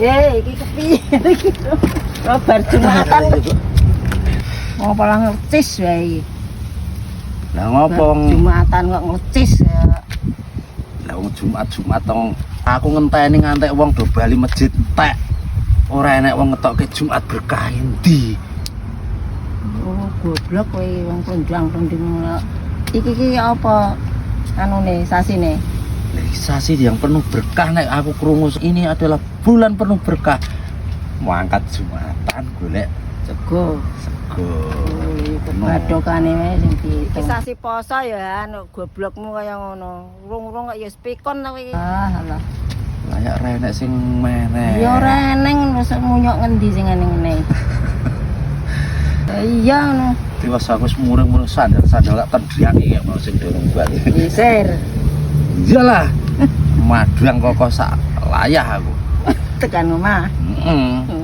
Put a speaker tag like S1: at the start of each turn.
S1: Iki kepiye iki? Robar Jumatan. Apa lah ngecis wae.
S2: Lah ngopo
S1: Jumatan kok ngecis ya.
S2: Lah wong Jumat tong aku ngenteni ngantek wong do bali masjid tek. Ora enek wong ngetokke Jumat berkah endi.
S1: Oh, goblok kowe wong kondang-konding. Iki apa anune sasine?
S2: Sasi yang penuh berkah nek aku krungu ini adalah bulan penuh berkah. Mangkat Jumatan golek
S1: Sego. Badokane wae sing pitu. Iki sasi poso ya anu goblokmu kaya ngono. Rung-rung kok ya spikon ta kowe. Alah.
S2: Layak renek sing meneh.
S1: Ya ora eneng wis munyok ngendi sing ngene. Iya ngono.
S2: Tiwas aku semurung-murung sandal gak terdriaki kaya mau sing dorong bali.
S1: Isir.
S2: Iyalah. Madang kok sak layah aku.
S1: Tekan omah.
S2: Heeh.